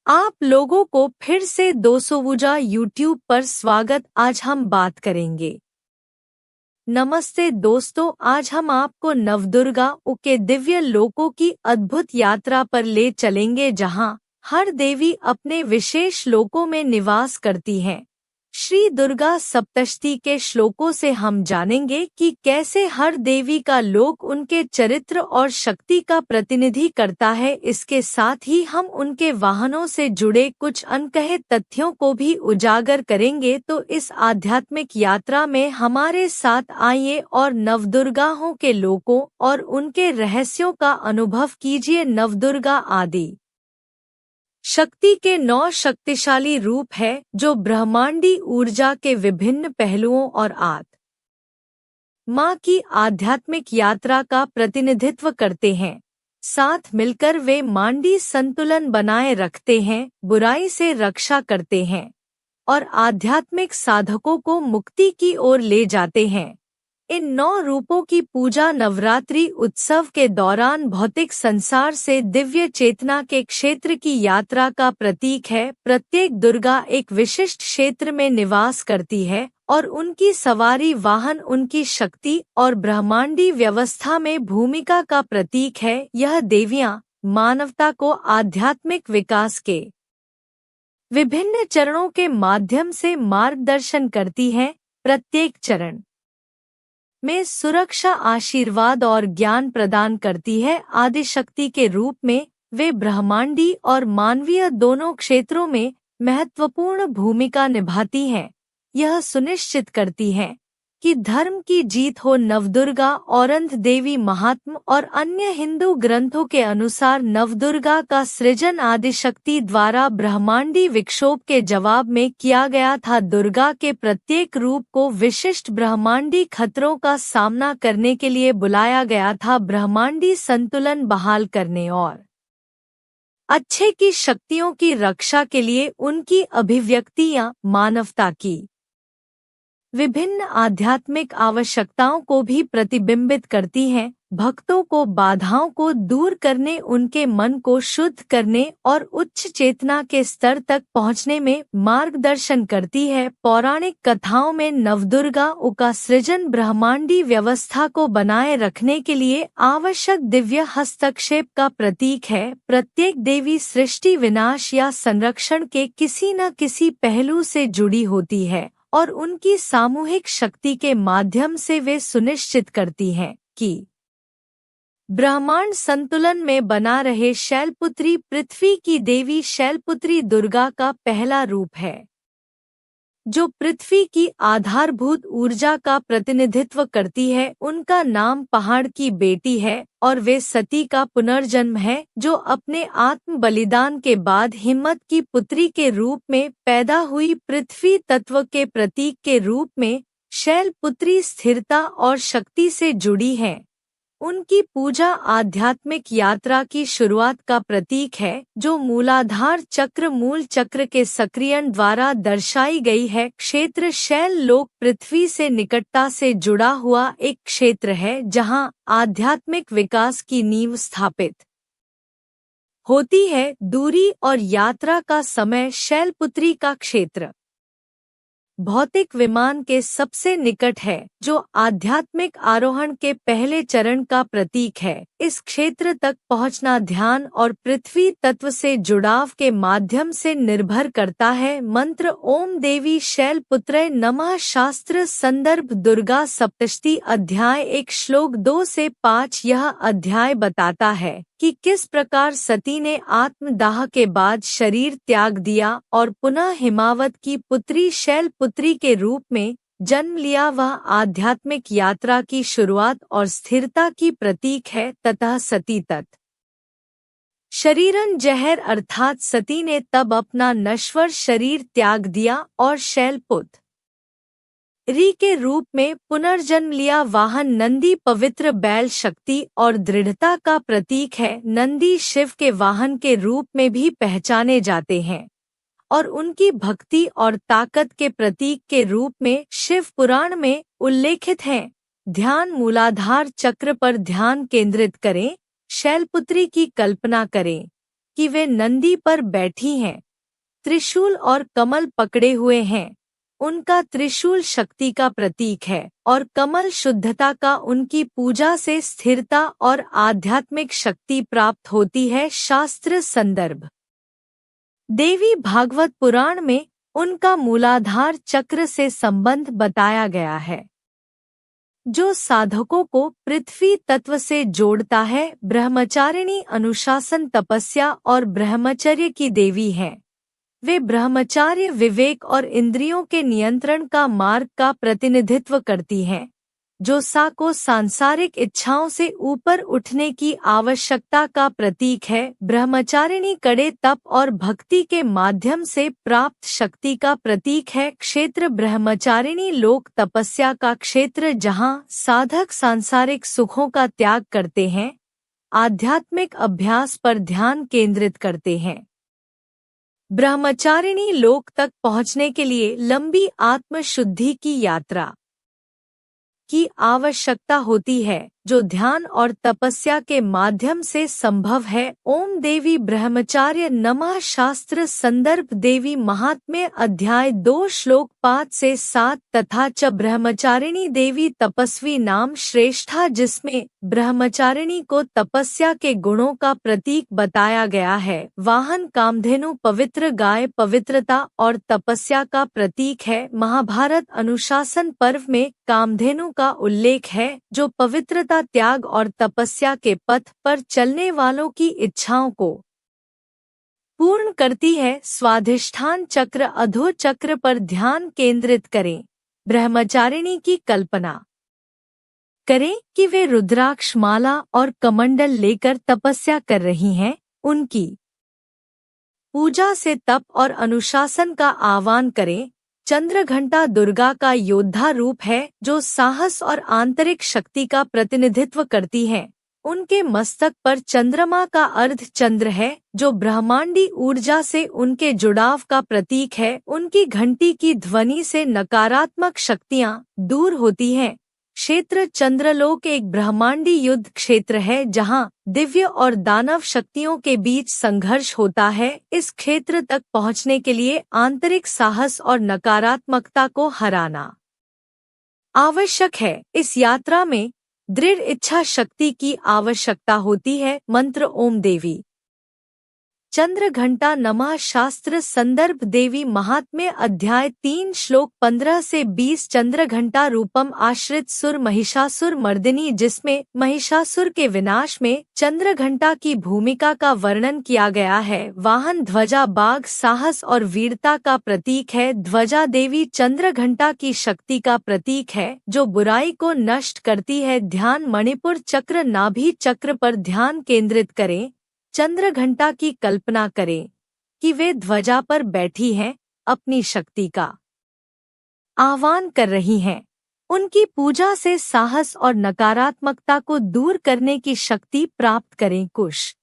आप लोगों को फिर से 200 यूट्यूब पर स्वागत। आज हम बात करेंगे। नमस्ते दोस्तों, आज हम आपको नवदुर्गा के दिव्य लोकों की अद्भुत यात्रा पर ले चलेंगे, जहां हर देवी अपने विशेष लोकों में निवास करती हैं। श्री दुर्गा सप्तशती के श्लोकों से हम जानेंगे कि कैसे हर देवी का लोक उनके चरित्र और शक्ति का प्रतिनिधि करता है। इसके साथ ही हम उनके वाहनों से जुड़े कुछ अनकहे तथ्यों को भी उजागर करेंगे। तो इस आध्यात्मिक यात्रा में हमारे साथ आइए और नवदुर्गाओं के लोकों और उनके रहस्यों का अनुभव कीजिए। नवदुर्गा आदि शक्ति के 9 शक्तिशाली रूप है जो ब्रह्मांडी ऊर्जा के विभिन्न पहलुओं और माँ की आध्यात्मिक यात्रा का प्रतिनिधित्व करते हैं। साथ मिलकर वे मांडी संतुलन बनाए रखते हैं, बुराई से रक्षा करते हैं और आध्यात्मिक साधकों को मुक्ति की ओर ले जाते हैं। इन 9 रूपों की पूजा नवरात्रि उत्सव के दौरान भौतिक संसार से दिव्य चेतना के क्षेत्र की यात्रा का प्रतीक है। प्रत्येक दुर्गा एक विशिष्ट क्षेत्र में निवास करती है और उनकी सवारी वाहन उनकी शक्ति और ब्रह्मांडी व्यवस्था में भूमिका का प्रतीक है। यह देवियां मानवता को आध्यात्मिक विकास के विभिन्न चरणों के माध्यम से मार्गदर्शन करती हैं। प्रत्येक चरण में सुरक्षा, आशीर्वाद और ज्ञान प्रदान करती है। आदिशक्ति के रूप में वे ब्रह्मांडी और मानवीय दोनों क्षेत्रों में महत्वपूर्ण भूमिका निभाती हैं। यह सुनिश्चित करती हैं कि धर्म की जीत हो। नवदुर्गा औरंध देवी महात्म और अन्य हिंदू ग्रंथों के अनुसार नवदुर्गा का सृजन आदिशक्ति द्वारा ब्रह्मांडी विक्षोभ के जवाब में किया गया था। दुर्गा के प्रत्येक रूप को विशिष्ट ब्रह्मांडी खतरों का सामना करने के लिए बुलाया गया था। ब्रह्मांडी संतुलन बहाल करने और अच्छे की शक्तियों की रक्षा के लिए उनकी अभिव्यक्तियां मानवता की विभिन्न आध्यात्मिक आवश्यकताओं को भी प्रतिबिंबित करती हैं। भक्तों को बाधाओं को दूर करने, उनके मन को शुद्ध करने और उच्च चेतना के स्तर तक पहुंचने में मार्गदर्शन करती है। पौराणिक कथाओं में नवदुर्गा का सृजन ब्रह्मांडी व्यवस्था को बनाए रखने के लिए आवश्यक दिव्य हस्तक्षेप का प्रतीक है। प्रत्येक देवी सृष्टि विनाश या संरक्षण के किसी न किसी पहलू से जुड़ी होती है और उनकी सामूहिक शक्ति के माध्यम से वे सुनिश्चित करती हैं कि ब्रह्मांड संतुलन में बना रहे। शैलपुत्री पृथ्वी की देवी शैलपुत्री दुर्गा का पहला रूप है, जो पृथ्वी की आधारभूत ऊर्जा का प्रतिनिधित्व करती है। उनका नाम पहाड़ की बेटी है और वे सती का पुनर्जन्म है, जो अपने आत्म बलिदान के बाद हिम्मत की पुत्री के रूप में पैदा हुई। पृथ्वी तत्व के प्रतीक के रूप में शैलपुत्री स्थिरता और शक्ति से जुड़ी है। उनकी पूजा आध्यात्मिक यात्रा की शुरुआत का प्रतीक है, जो मूलाधार चक्र मूल चक्र के सक्रियण द्वारा दर्शाई गई है। क्षेत्र शैल लोक पृथ्वी से निकटता से जुड़ा हुआ एक क्षेत्र है, जहां आध्यात्मिक विकास की नींव स्थापित होती है। दूरी और यात्रा का समय शैलपुत्री का क्षेत्र भौतिक विमान के सबसे निकट है, जो आध्यात्मिक आरोहण के पहले चरण का प्रतीक है। इस क्षेत्र तक पहुंचना ध्यान और पृथ्वी तत्व से जुड़ाव के माध्यम से निर्भर करता है। मंत्र ओम देवी शैलपुत्रे नमः। शास्त्र संदर्भ दुर्गा सप्तशती अध्याय 1 श्लोक 2 से 5। यह अध्याय बताता है कि किस प्रकार सती ने आत्मदाह के बाद शरीर त्याग दिया और पुनः हिमावत की पुत्री शैलपुत्री के रूप में जन्म लिया। वह आध्यात्मिक यात्रा की शुरुआत और स्थिरता की प्रतीक है। ततः सती तत् शरीरन जहर, अर्थात सती ने तब अपना नश्वर शरीर त्याग दिया और शैलपुत्र री के रूप में पुनर्जन्म लिया। वाहन नंदी पवित्र बैल शक्ति और दृढ़ता का प्रतीक है। नंदी शिव के वाहन के रूप में भी पहचाने जाते हैं और उनकी भक्ति और ताकत के प्रतीक के रूप में शिव पुराण में उल्लेखित हैं। ध्यान मूलाधार चक्र पर ध्यान केंद्रित करें, शैलपुत्री की कल्पना करें। कि वे नंदी पर बैठी हैं, त्रिशूल और कमल पकड़े हुए हैं। उनका त्रिशूल शक्ति का प्रतीक है और कमल शुद्धता का। उनकी पूजा से स्थिरता और आध्यात्मिक शक्ति प्राप्त होती है। शास्त्र संदर्भ। देवी भागवत पुराण में उनका मूलाधार चक्र से संबंध बताया गया है, जो साधकों को पृथ्वी तत्व से जोड़ता है। ब्रह्मचारिणी अनुशासन, तपस्या और ब्रह्मचर्य की देवी हैं। वे ब्रह्मचार्य, विवेक और इंद्रियों के नियंत्रण का मार्ग का प्रतिनिधित्व करती हैं, जो को सांसारिक इच्छाओं से ऊपर उठने की आवश्यकता का प्रतीक है। ब्रह्मचारिणी कड़े तप और भक्ति के माध्यम से प्राप्त शक्ति का प्रतीक है। क्षेत्र ब्रह्मचारिणी लोक तपस्या का क्षेत्र, जहां साधक सांसारिक सुखों का त्याग करते हैं, आध्यात्मिक अभ्यास पर ध्यान केंद्रित करते हैं। ब्रह्मचारिणी लोक तक पहुंचने के लिए लंबी आत्मशुद्धि की यात्रा की आवश्यकता होती है, जो ध्यान और तपस्या के माध्यम से संभव है। ओम देवी ब्रह्मचार्य नमः। शास्त्र संदर्भ। देवी महात्म्य अध्याय 2 श्लोक 5 से 7। तथा च ब्रह्मचारिणी देवी तपस्वी नाम श्रेष्ठा, जिसमें ब्रह्मचारिणी को तपस्या के गुणों का प्रतीक बताया गया है। वाहन कामधेनु, पवित्र गाय पवित्रता और तपस्या का प्रतीक है। महाभारत अनुशासन पर्व में कामधेनु का उल्लेख है, जो पवित्रता, त्याग और तपस्या के पथ पर चलने वालों की इच्छाओं को पूर्ण करती है। स्वाधिष्ठान चक्र, अधो चक्र पर ध्यान केंद्रित करें। ब्रह्मचारिणी की कल्पना करें कि वे रुद्राक्ष माला और कमंडल लेकर तपस्या कर रही हैं। उनकी पूजा से तप और अनुशासन का आह्वान करें। चंद्रघंटा दुर्गा का योद्धा रूप है, जो साहस और आंतरिक शक्ति का प्रतिनिधित्व करती है। उनके मस्तक पर चंद्रमा का अर्ध चंद्र है, जो ब्रह्मांडी ऊर्जा से उनके जुड़ाव का प्रतीक है। उनकी घंटी की ध्वनि से नकारात्मक शक्तियां दूर होती हैं। क्षेत्र चंद्रलोक एक ब्रह्मांडी युद्ध क्षेत्र है, जहां दिव्य और दानव शक्तियों के बीच संघर्ष होता है। इस क्षेत्र तक पहुंचने के लिए आंतरिक साहस और नकारात्मकता को हराना आवश्यक है। इस यात्रा में दृढ़ इच्छा शक्ति की आवश्यकता होती है। मंत्र ओम देवी चंद्रघंटा नमः। शास्त्र संदर्भ। देवी महात्म्य अध्याय 3 श्लोक 15 से 20। चंद्रघंटा रूपम आश्रित सुर महिषासुर मर्दिनी, जिसमें महिषासुर के विनाश में चंद्रघंटा की भूमिका का वर्णन किया गया है। वाहन ध्वजा, बाघ साहस और वीरता का प्रतीक है। ध्वजा देवी चंद्रघंटा की शक्ति का प्रतीक है, जो बुराई को नष्ट करती है। ध्यान मणिपुर चक्र, नाभि चक्र पर ध्यान केंद्रित करें। चंद्रघंटा की कल्पना करें कि वे ध्वजा पर बैठी हैं, अपनी शक्ति का आह्वान कर रही हैं। उनकी पूजा से साहस और नकारात्मकता को दूर करने की शक्ति प्राप्त करें। कुश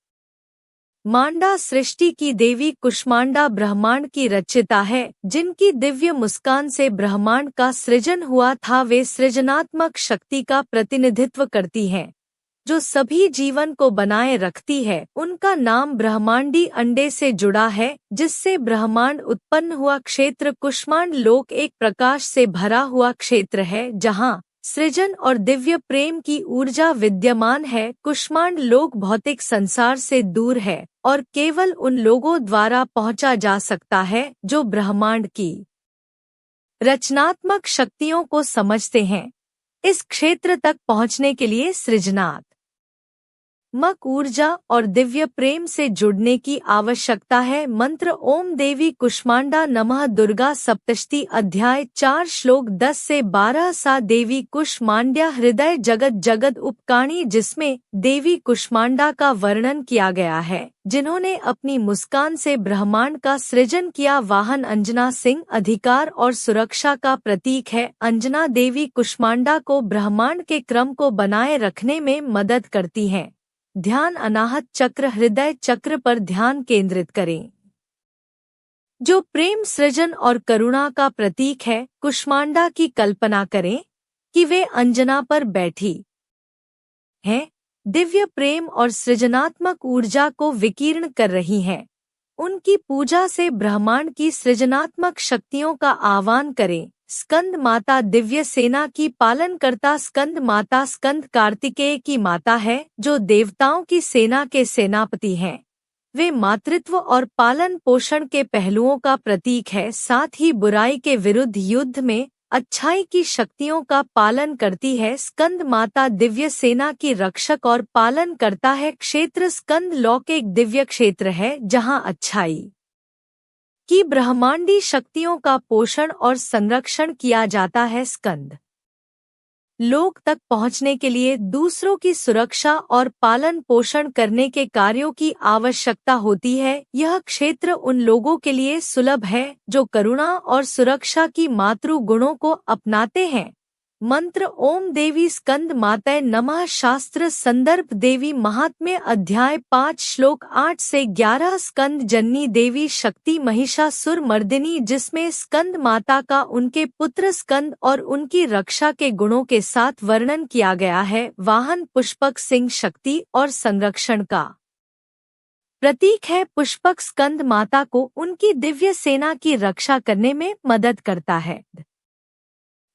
मांडा सृष्टि की देवी कुष्मांडा ब्रह्मांड की रचिता है, जिनकी दिव्य मुस्कान से ब्रह्मांड का सृजन हुआ था। वे सृजनात्मक शक्ति का प्रतिनिधित्व करती हैं, जो सभी जीवन को बनाए रखती है। उनका नाम ब्रह्मांडी अंडे से जुड़ा है, जिससे ब्रह्मांड उत्पन्न हुआ। क्षेत्र कुष्मांड लोक एक प्रकाश से भरा हुआ क्षेत्र है, जहां सृजन और दिव्य प्रेम की ऊर्जा विद्यमान है। कुष्मांड लोक भौतिक संसार से दूर है और केवल उन लोगों द्वारा पहुंचा जा सकता है जो ब्रह्मांड की रचनात्मक शक्तियों को समझते हैं। इस क्षेत्र तक पहुंचने के लिए सृजनात्मक ऊर्जा और दिव्य प्रेम से जुड़ने की आवश्यकता है। मंत्र ओम देवी कुष्मांडा नमः। दुर्गा सप्तशती अध्याय 4 श्लोक 10 से 12। सा देवी कुष्मांड्या हृदय जगत जगत उपकाणी, जिसमें देवी कुष्मांडा का वर्णन किया गया है, जिन्होंने अपनी मुस्कान से ब्रह्मांड का सृजन किया। वाहन अंजना सिंह, अधिकार और सुरक्षा का प्रतीक है। अंजना देवी कुष्मांडा को ब्रह्मांड के क्रम को बनाए रखने में मदद करती हैं। ध्यान अनाहत चक्र, हृदय चक्र पर ध्यान केंद्रित करें, जो प्रेम, सृजन और करुणा का प्रतीक है। कुष्मांडा की कल्पना करें कि वे अंजना पर बैठी हैं, दिव्य प्रेम और सृजनात्मक ऊर्जा को विकीर्ण कर रही हैं। उनकी पूजा से ब्रह्मांड की सृजनात्मक शक्तियों का आह्वान करें। स्कंद माता दिव्य सेना की पालनकर्ता स्कंद माता स्कंद कार्तिकेय की माता है, जो देवताओं की सेना के सेनापति हैं। वे मातृत्व और पालन पोषण के पहलुओं का प्रतीक है, साथ ही बुराई के विरुद्ध युद्ध में अच्छाई की शक्तियों का पालन करती है। स्कंद माता दिव्य सेना की रक्षक और पालन करता है। क्षेत्र स्कंद लौकिक दिव्य क्षेत्र है, जहां अच्छाई की ब्रह्मांडी शक्तियों का पोषण और संरक्षण किया जाता है। स्कंद लोक तक पहुंचने के लिए दूसरों की सुरक्षा और पालन पोषण करने के कार्यों की आवश्यकता होती है। यह क्षेत्र उन लोगों के लिए सुलभ है जो करुणा और सुरक्षा की मातृ गुणों को अपनाते हैं। मंत्र ओम देवी स्कंद मातय नमः। शास्त्र संदर्भ देवी महात्म्य अध्याय 5 श्लोक 8 से 11। स्कंद जननी देवी शक्ति महिषासुर मर्दिनी, जिसमें स्कंद माता का उनके पुत्र स्कंद और उनकी रक्षा के गुणों के साथ वर्णन किया गया है। वाहन पुष्पक सिंह शक्ति और संरक्षण का प्रतीक है। पुष्पक स्कंद माता को उनकी दिव्य सेना की रक्षा करने में मदद करता है।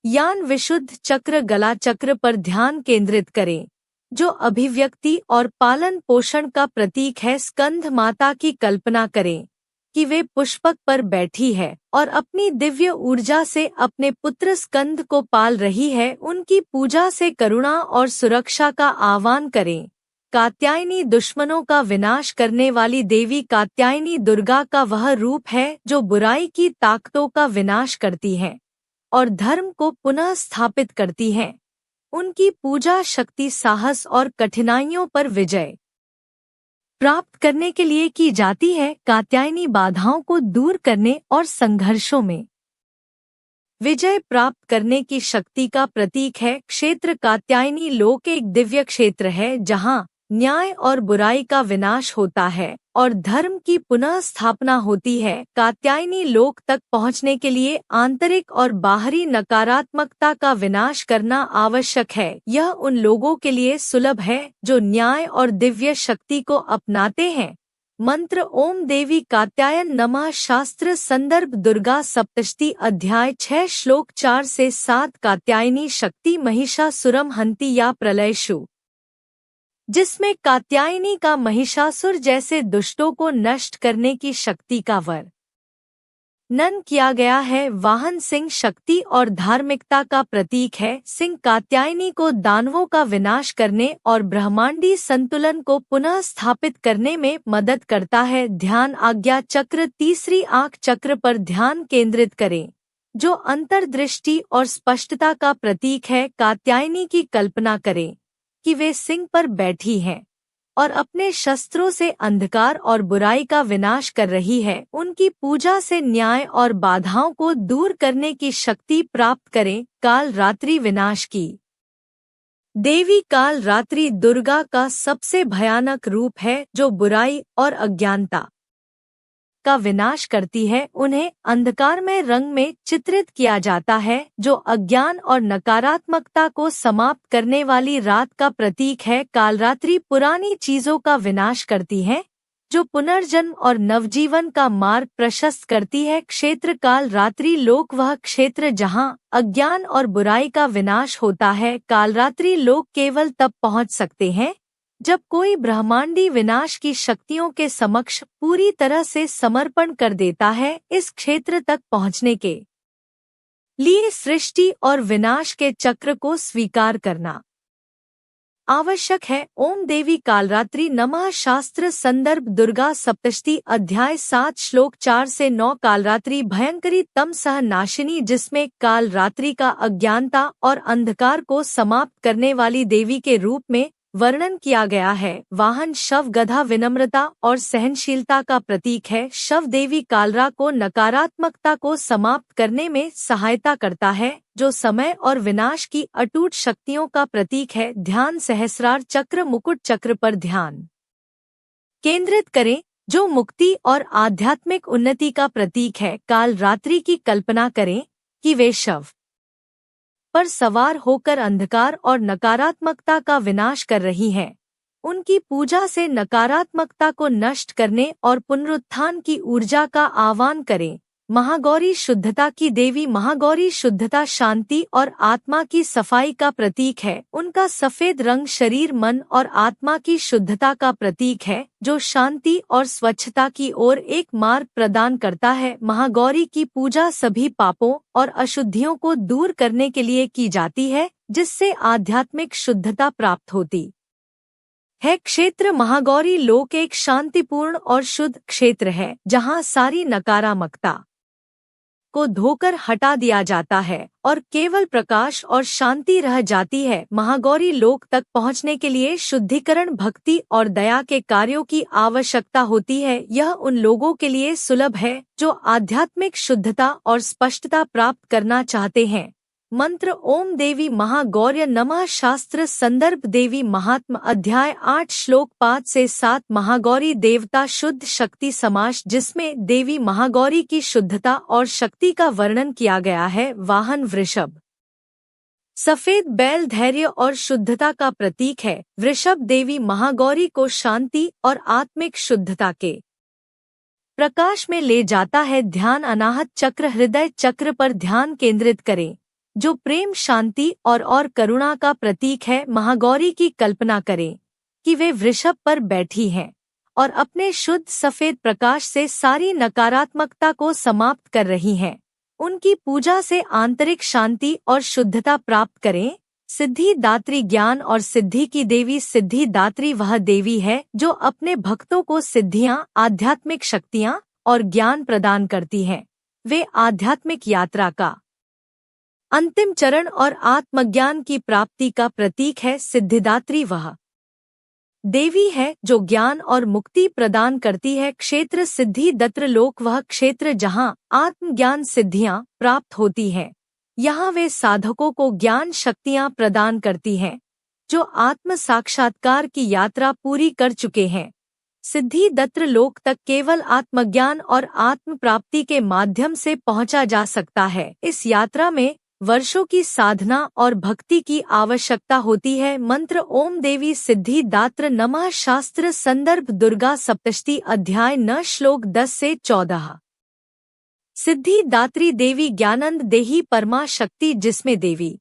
यान विशुद्ध चक्र गला चक्र पर ध्यान केंद्रित करें, जो अभिव्यक्ति और पालन पोषण का प्रतीक है। स्कंद माता की कल्पना करें कि वे पुष्पक पर बैठी है और अपनी दिव्य ऊर्जा से अपने पुत्र स्कंद को पाल रही है। उनकी पूजा से करुणा और सुरक्षा का आह्वान करें। कात्यायनी दुश्मनों का विनाश करने वाली देवी कात्यायनी दुर्गा का वह रूप है जो बुराई की ताकतों का विनाश करती है और धर्म को पुनः स्थापित करती हैं। उनकी पूजा शक्ति, साहस और कठिनाइयों पर विजय प्राप्त करने के लिए की जाती है। कात्यायनी बाधाओं को दूर करने और संघर्षों में विजय प्राप्त करने की शक्ति का प्रतीक है। क्षेत्र कात्यायनी लोक एक दिव्य क्षेत्र है, जहां न्याय और बुराई का विनाश होता है और धर्म की पुनः स्थापना होती है। कात्यायनी लोक तक पहुंचने के लिए आंतरिक और बाहरी नकारात्मकता का विनाश करना आवश्यक है। यह उन लोगों के लिए सुलभ है जो न्याय और दिव्य शक्ति को अपनाते हैं। मंत्र ओम देवी कात्यायन नमः। शास्त्र संदर्भ दुर्गा सप्तशती अध्याय 6 श्लोक 4 से 7। कात्यायनी शक्ति महिषासुरम हंति या प्रलयशु, जिसमें कात्यायनी का महिषासुर जैसे दुष्टों को नष्ट करने की शक्ति का वर्णन किया गया है। वाहन सिंह शक्ति और धार्मिकता का प्रतीक है। सिंह कात्यायनी को दानवों का विनाश करने और ब्रह्मांडी संतुलन को पुनः स्थापित करने में मदद करता है। ध्यान आज्ञा चक्र तीसरी आंख चक्र पर ध्यान केंद्रित करें, जो अंतर्दृष्टि और स्पष्टता का प्रतीक है। कात्यायनी की कल्पना करें कि वे सिंह पर बैठी हैं और अपने शस्त्रों से अंधकार और बुराई का विनाश कर रही है। उनकी पूजा से न्याय और बाधाओं को दूर करने की शक्ति प्राप्त करें। काल रात्रि विनाश की देवी काल रात्रि दुर्गा का सबसे भयानक रूप है, जो बुराई और अज्ञानता का विनाश करती है। उन्हें अंधकारमय रंग में चित्रित किया जाता है, जो अज्ञान और नकारात्मकता को समाप्त करने वाली रात का प्रतीक है। कालरात्रि पुरानी चीजों का विनाश करती है, जो पुनर्जन्म और नवजीवन का मार्ग प्रशस्त करती है। क्षेत्र काल रात्रि लोक वह क्षेत्र जहां अज्ञान और बुराई का विनाश होता है। कालरात्रि लोक केवल तब पहुंच सकते हैं जब कोई ब्रह्मांडी विनाश की शक्तियों के समक्ष पूरी तरह से समर्पण कर देता है। इस क्षेत्र तक पहुंचने के लिए सृष्टि और विनाश के चक्र को स्वीकार करना आवश्यक है। ओम देवी कालरात्रि नमः। शास्त्र संदर्भ दुर्गा सप्तशती अध्याय 7 श्लोक 4 से 9। कालरात्रि भयंकरी तम सह नाशिनी, जिसमें काल रात्रि का अज्ञानता और अंधकार को समाप्त करने वाली देवी के रूप में वर्णन किया गया है। वाहन शव गधा विनम्रता और सहनशीलता का प्रतीक है। शव देवी कालरा को नकारात्मकता को समाप्त करने में सहायता करता है, जो समय और विनाश की अटूट शक्तियों का प्रतीक है। ध्यान सहस्रार चक्र मुकुट चक्र पर ध्यान केंद्रित करें, जो मुक्ति और आध्यात्मिक उन्नति का प्रतीक है। काल रात्रि की कल्पना करें कि वे शव पर सवार होकर अंधकार और नकारात्मकता का विनाश कर रही हैं। उनकी पूजा से नकारात्मकता को नष्ट करने और पुनरुत्थान की ऊर्जा का आह्वान करें। महागौरी शुद्धता की देवी महागौरी शुद्धता, शांति और आत्मा की सफाई का प्रतीक है। उनका सफेद रंग शरीर, मन और आत्मा की शुद्धता का प्रतीक है, जो शांति और स्वच्छता की ओर एक मार्ग प्रदान करता है। महागौरी की पूजा सभी पापों और अशुद्धियों को दूर करने के लिए की जाती है, जिससे आध्यात्मिक शुद्धता प्राप्त होती है। क्षेत्र महागौरी लोक एक शांतिपूर्ण और शुद्ध क्षेत्र है, जहां सारी नकारात्मकता को धोकर हटा दिया जाता है और केवल प्रकाश और शांति रह जाती है। महागौरी लोक तक पहुंचने के लिए शुद्धिकरण, भक्ति और दया के कार्यों की आवश्यकता होती है। यह उन लोगों के लिए सुलभ है जो आध्यात्मिक शुद्धता और स्पष्टता प्राप्त करना चाहते हैं। मंत्र ओम देवी महागौर्य नमः। शास्त्र संदर्भ देवी महात्म अध्याय 8 श्लोक 5 से 7। महागौरी देवता शुद्ध शक्ति समास, जिसमें देवी महागौरी की शुद्धता और शक्ति का वर्णन किया गया है। वाहन वृषभ, सफेद बैल धैर्य और शुद्धता का प्रतीक है। वृषभ देवी महागौरी को शांति और आत्मिक शुद्धता के प्रकाश में ले जाता है। ध्यान अनाहत चक्र, हृदय चक्र पर ध्यान केंद्रित करें, जो प्रेम, शांति और करुणा का प्रतीक है। महागौरी की कल्पना करें कि वे वृषभ पर बैठी हैं और अपने शुद्ध सफेद प्रकाश से सारी नकारात्मकता को समाप्त कर रही हैं। उनकी पूजा से आंतरिक शांति और शुद्धता प्राप्त करें। सिद्धि दात्री, ज्ञान और सिद्धि की देवी सिद्धि दात्री वह देवी है जो अपने भक्तों को सिद्धियां, आध्यात्मिक शक्तियां और ज्ञान प्रदान करती हैं। वे आध्यात्मिक यात्रा का अंतिम चरण और आत्मज्ञान की प्राप्ति का प्रतीक है। सिद्धिदात्री वह देवी है जो ज्ञान और मुक्ति प्रदान करती है। क्षेत्र सिद्धिदात्र लोक वह क्षेत्र जहां आत्मज्ञान सिद्धियां प्राप्त होती हैं। यहाँ वे साधकों को ज्ञान शक्तियां प्रदान करती हैं जो आत्म साक्षात्कार की यात्रा पूरी कर चुके हैं। सिद्धिदात्र लोक तक केवल आत्मज्ञान और आत्म प्राप्ति के माध्यम से पहुंचा जा सकता है। इस यात्रा में वर्षों की साधना और भक्ति की आवश्यकता होती है। मंत्र ओम देवी सिद्धिदात्र नमः। शास्त्र संदर्भ दुर्गा सप्तशती अध्याय 9 श्लोक 10 से 14। सिद्धिदात्री देवी ज्ञानंद देही परमा शक्ति, जिसमें देवी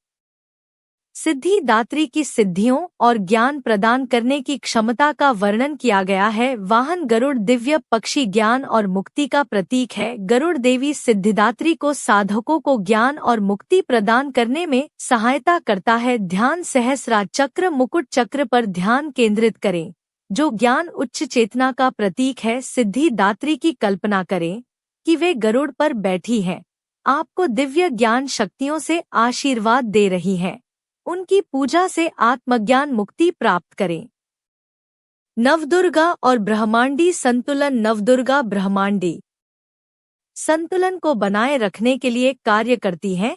सिद्धिदात्री की सिद्धियों और ज्ञान प्रदान करने की क्षमता का वर्णन किया गया है। वाहन गरुड़, दिव्य पक्षी, ज्ञान और मुक्ति का प्रतीक है। गरुड़ देवी सिद्धिदात्री को साधकों को ज्ञान और मुक्ति प्रदान करने में सहायता करता है। ध्यान सहस्रार चक्र, मुकुट चक्र पर ध्यान केंद्रित करें, जो ज्ञान उच्च चेतना का प्रतीक है। सिद्धिदात्री की कल्पना करें कि वे गरुड़ पर बैठी हैं, आपको दिव्य ज्ञान शक्तियों से आशीर्वाद दे रही हैं। उनकी पूजा से आत्मज्ञान मुक्ति प्राप्त करें। नवदुर्गा और ब्रह्मांडी संतुलन। नवदुर्गा ब्रह्मांडी संतुलन को बनाए रखने के लिए कार्य करती हैं,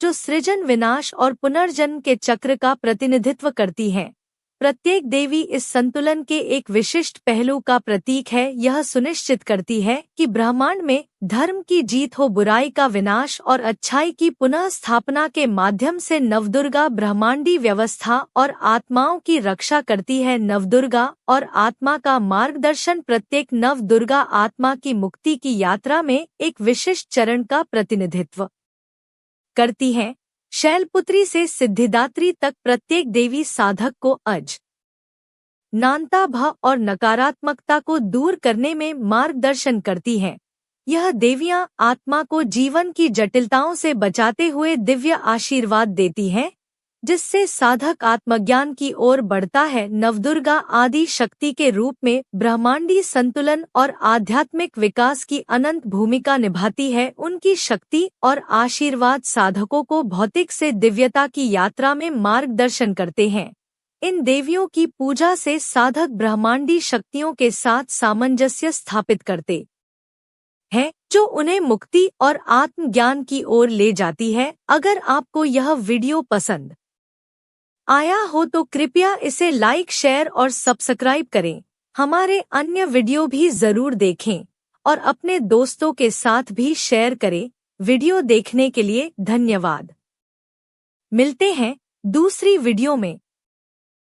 जो सृजन, विनाश और पुनर्जन्म के चक्र का प्रतिनिधित्व करती हैं। प्रत्येक देवी इस संतुलन के एक विशिष्ट पहलू का प्रतीक है। यह सुनिश्चित करती है कि ब्रह्मांड में धर्म की जीत हो, बुराई का विनाश और अच्छाई की पुनः स्थापना के माध्यम से नवदुर्गा ब्रह्मांडी व्यवस्था और आत्माओं की रक्षा करती है। नवदुर्गा और आत्मा का मार्गदर्शन। प्रत्येक नवदुर्गा आत्मा की मुक्ति की यात्रा में एक विशिष्ट चरण का प्रतिनिधित्व करती है। शैलपुत्री से सिद्धिदात्री तक प्रत्येक देवी साधक को अज्ञानता, भय और नकारात्मकता को दूर करने में मार्गदर्शन करती हैं। यह देवियां आत्मा को जीवन की जटिलताओं से बचाते हुए दिव्य आशीर्वाद देती हैं, जिससे साधक आत्मज्ञान की ओर बढ़ता है। नवदुर्गा आदि शक्ति के रूप में ब्रह्मांडी संतुलन और आध्यात्मिक विकास की अनंत भूमिका निभाती है। उनकी शक्ति और आशीर्वाद साधकों को भौतिक से दिव्यता की यात्रा में मार्गदर्शन करते हैं। इन देवियों की पूजा से साधक ब्रह्मांडी शक्तियों के साथ सामंजस्य स्थापित करते हैं, जो उन्हें मुक्ति और आत्मज्ञान की ओर ले जाती है। अगर आपको यह वीडियो पसंद आया हो तो कृपया इसे लाइक, शेयर और सब्सक्राइब करें। हमारे अन्य वीडियो भी जरूर देखें और अपने दोस्तों के साथ भी शेयर करें। वीडियो देखने के लिए धन्यवाद। मिलते हैं दूसरी वीडियो में।